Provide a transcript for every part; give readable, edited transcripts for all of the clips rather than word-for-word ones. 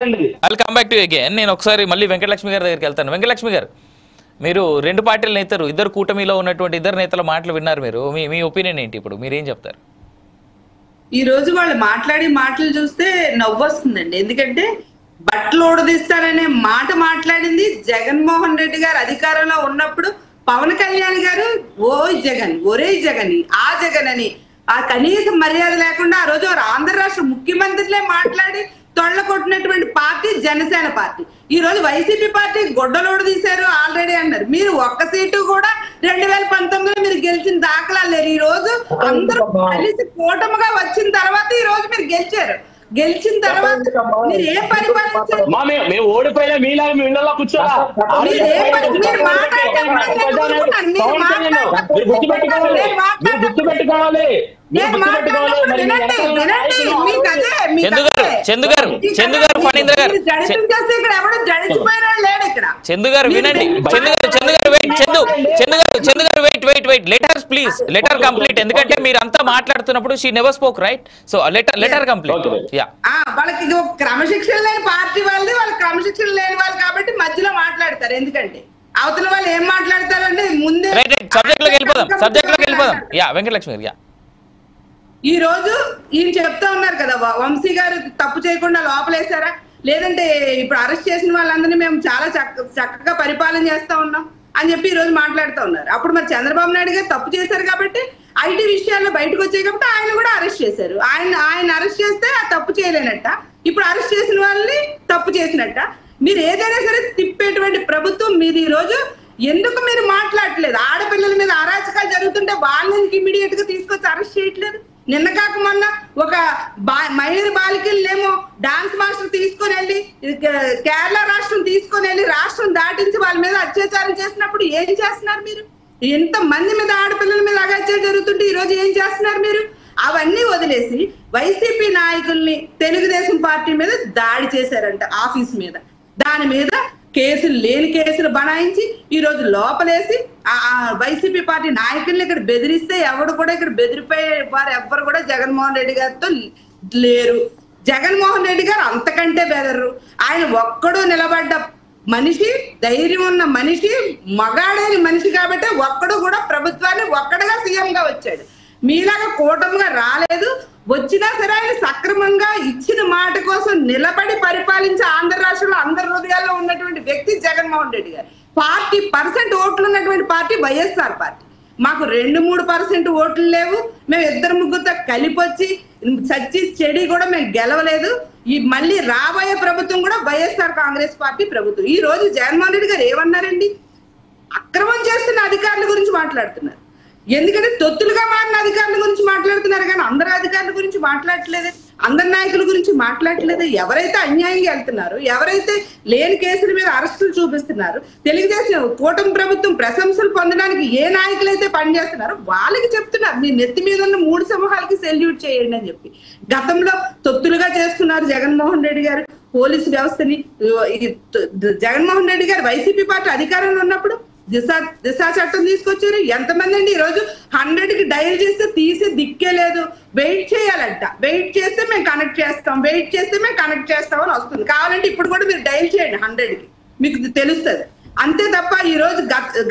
I'll come back to again. నేను ఒకసారి మళ్ళీ వెంకటలక్ష్మి గారి దగ్గరికి వెళ్తాను. వెంకటలక్ష్మి గారు, మీరు రెండు పార్టీల నేతలు, ఇద్దరు కూటమిలో ఉన్నటువంటి ఇద్దరు నేతల మాటలు విన్నారు. మీరు మీ ఒపీనియన్ ఏంటి? ఇప్పుడు మీరేం చెప్తారు? ఈ రోజు వాళ్ళు మాట్లాడే మాటలు చూస్తే నవ్వు వస్తుందండి. ఎందుకంటే బట్టలు ఊడదీస్తారనే మాట మాట్లాడింది జగన్మోహన్ రెడ్డి గారు అధికారంలో ఉన్నప్పుడు. పవన్ కళ్యాణ్ గారు జగన్, ఒరే జగన్, ఆ జగన్ అని ఆ కనీస మర్యాద లేకుండా ఆ రోజు ఆంధ్ర రాష్ట్ర ముఖ్యమంత్రిలే మాట్లాడి తొళ్ళ కొట్టినటువంటి పార్టీ జనసేన పార్టీ. ఈ రోజు వైసీపీ పార్టీ గొడ్డలోడు తీశారు ఆల్రెడీ అన్నారు. మీరు ఒక్క సీటు కూడా 2019లో మీరు గెలిచిన దాఖలాలు లేరు. ఈ రోజు అందరూ కలిసి కూటమిగా వచ్చిన తర్వాత ఈ రోజు మీరు గెలిచారు. గెలిచిన తర్వాత మీరు ఏ పరిపాలించారు? మేము ఓడిపోయినా మీలాగా మీ ఇంట్లో కూర్చోరా? గుర్తుపెట్టుకోవాలి. చందు గారు ఫణీంద్ర గారు, చందు గారు వినండి. Chandu garu wait letter please, letter complete. ఎందుకంటే మీరు అంతా మాట్లాడుతున్నప్పుడు she never spoke, right? So letter complete. వాళ్ళకి ఇది ఒక క్రమశిక్షణ లేని పార్టీ వాళ్ళది, వాళ్ళకి క్రమశిక్షణ లేని వాళ్ళు కాబట్టి మధ్యలో మాట్లాడతారు. ఎందుకంటే అవతల వాళ్ళు ఏం మాట్లాడతారంటే ముందే సబ్జెక్ట్ లోకి వెళ్ళిపోదాం. వెంకటలక్ష్మి గారు, ఈ రోజు ఈయన చెప్తా ఉన్నారు కదా, వంశీ గారు తప్పు చేయకుండా లోపలేసారా, లేదంటే ఇప్పుడు అరెస్ట్ చేసిన వాళ్ళందరినీ మేము చాలా చక్కగా పరిపాలన చేస్తా ఉన్నాం అని చెప్పి ఈ రోజు మాట్లాడుతూ ఉన్నారు. అప్పుడు మరి చంద్రబాబు నాయుడు గారు తప్పు చేశారు కాబట్టి, ఐటీ విషయాల్లో బయటకు వచ్చాయి కాబట్టి ఆయన కూడా అరెస్ట్ చేశారు. ఆయన అరెస్ట్ చేస్తే ఆ తప్పు చేయలేనట్ట, ఇప్పుడు అరెస్ట్ చేసిన వాళ్ళని తప్పు చేసినట్ట. మీరు ఏదైనా సరే తిప్పేటువంటి ప్రభుత్వం మీది. ఈ రోజు ఎందుకు మీరు మాట్లాడట్లేదు? ఆడపిల్లల మీద అరాచకాలు జరుగుతుంటే వాళ్ళని ఇమీడియట్ గా తీసుకొచ్చి అరెస్ట్ చేయట్లేదు. నిన్న కాక మొన్న ఒక మహిళ బాలికలనేమో డాన్స్ మాస్టర్ తీసుకొని వెళ్ళి కేరళ రాష్ట్రం తీసుకొని వెళ్ళి రాష్ట్రం దాటించి వాళ్ళ మీద అత్యాచారం చేసినప్పుడు ఏం చేస్తున్నారు మీరు? ఎంత మంది మీద ఆడపిల్లల మీద అత్యాచారం జరుగుతుంటే ఈ రోజు ఏం చేస్తున్నారు మీరు? అవన్నీ వదిలేసి వైసీపీ నాయకుల్ని తెలుగుదేశం పార్టీ మీద దాడి చేశారంట, ఆఫీస్ మీద. దాని మీద లేని కేసులు బనాయించి ఈ రోజు లోపలేసి వైసీపీ పార్టీ నాయకుల్ని ఇక్కడ బెదిరిస్తే ఎవడు కూడా ఇక్కడ బెదిరిపోయే వారు ఎవ్వరు కూడా జగన్మోహన్ రెడ్డి గారితో లేరు. జగన్మోహన్ రెడ్డి గారు అంతకంటే బెదరు. ఆయన ఒక్కడు నిలబడ్డ మనిషి, ధైర్యం ఉన్న మనిషి, మగాడైన మనిషి కాబట్టి ఒక్కడు కూడా ప్రభుత్వాన్ని ఒక్కడుగా సీఎం గా వచ్చాడు. మీలాగా కూటమిగా రాలేదు. వచ్చినా సరే ఆయన సక్రమంగా ఇచ్చిన మాట కోసం నిలబడి పరిపాలించే ఆంధ్ర రాష్ట్రంలో అందరి హృదయాల్లో ఉన్నటువంటి వ్యక్తి జగన్మోహన్ రెడ్డి గారు. 40% ఓట్లు ఉన్నటువంటి పార్టీ వైఎస్ఆర్ పార్టీ. మాకు 2-3% ఓట్లు లేవు. మేము 2-3 కలిపి వచ్చి చచ్చి చెడి కూడా మేము గెలవలేదు. ఈ మళ్ళీ రాబోయే ప్రభుత్వం కూడా వైఎస్ఆర్ కాంగ్రెస్ పార్టీ ప్రభుత్వం. ఈ రోజు జగన్మోహన్ రెడ్డి గారు ఏమన్నారండి? అక్రమం చేస్తున్న అధికారుల గురించి మాట్లాడుతున్నారు. ఎందుకంటే తొత్తులుగా మారిన అధికారుల గురించి మాట్లాడుతున్నారు కానీ అందరి అధికారుల గురించి మాట్లాడట్లేదు, అందరి నాయకుల గురించి మాట్లాడట్లేదు. ఎవరైతే అన్యాయంగా వెళ్తున్నారు, ఎవరైతే లేని కేసుల మీద అరెస్టులు చూపిస్తున్నారు, తెలుగుదేశం కూటమి ప్రభుత్వం ప్రశంసలు పొందడానికి ఏ నాయకులు అయితే పనిచేస్తున్నారో వాళ్ళకి చెప్తున్నారు, మీ నెత్తి మీద ఉన్న 3 సమూహాలకి సెల్యూట్ చేయండి అని చెప్పి. గతంలో తొత్తులుగా చేసుకున్నారు జగన్మోహన్ రెడ్డి గారు పోలీసు వ్యవస్థని. జగన్మోహన్ రెడ్డి గారు వైసీపీ పార్టీ అధికారంలో ఉన్నప్పుడు దిశ చట్టం తీసుకొచ్చారు. ఎంతమంది అండి ఈ రోజు 100కి డయల్ చేస్తే తీసి దిక్కే లేదు. వెయిట్ చేయాలంట, వెయిట్ చేస్తే మేము కనెక్ట్ చేస్తాం, వెయిట్ చేస్తే మేము కనెక్ట్ చేస్తాం అని వస్తుంది. కావాలంటే ఇప్పుడు కూడా మీరు డయల్ చేయండి 100కి, మీకు తెలుస్తుంది. అంతే తప్ప ఈ రోజు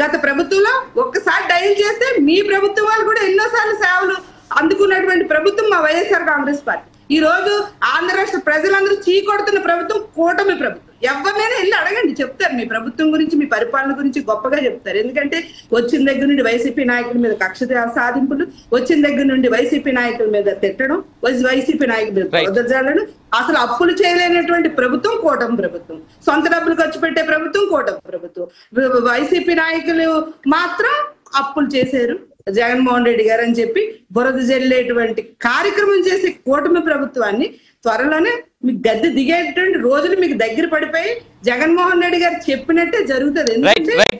గత ప్రభుత్వంలో ఒక్కసారి డయల్ చేస్తే మీ ప్రభుత్వం వాళ్ళు కూడా ఎన్నోసార్లు సేవలు అందుకున్నటువంటి ప్రభుత్వం మా వైఎస్ఆర్ కాంగ్రెస్ పార్టీ. ఈ రోజు ఆంధ్ర రాష్ట్ర ప్రజలందరూ చీకొడుతున్న ప్రభుత్వం కూటమి ప్రభుత్వం. ఎవరినైనా వెళ్ళి అడగండి, చెప్తారు మీ ప్రభుత్వం గురించి, మీ పరిపాలన గురించి గొప్పగా చెప్తారు. ఎందుకంటే వచ్చిన దగ్గర నుండి వైసీపీ నాయకుల మీద కక్ష సాధింపులు, వచ్చిన దగ్గర నుండి వైసీపీ నాయకుల మీద తిట్టడం, వైసీపీ నాయకుల మీద వదలడం. అసలు అప్పులు చేయలేనటువంటి ప్రభుత్వం కూటమి ప్రభుత్వం, సొంత డబ్బులు ఖర్చు పెట్టే ప్రభుత్వం కూటమి ప్రభుత్వం. వైసీపీ నాయకులు మాత్రం అప్పులు చేశారు జగన్మోహన్ రెడ్డి గారు అని చెప్పి బురద జల్లేటువంటి కార్యక్రమం చేసే కూటమి ప్రభుత్వాన్ని త్వరలోనే మీకు గద్దె దిగేటువంటి రోజులు మీకు దగ్గర పడిపోయి జగన్మోహన్ రెడ్డి గారు చెప్పినట్టే జరుగుతుంది. ఎందుకంటే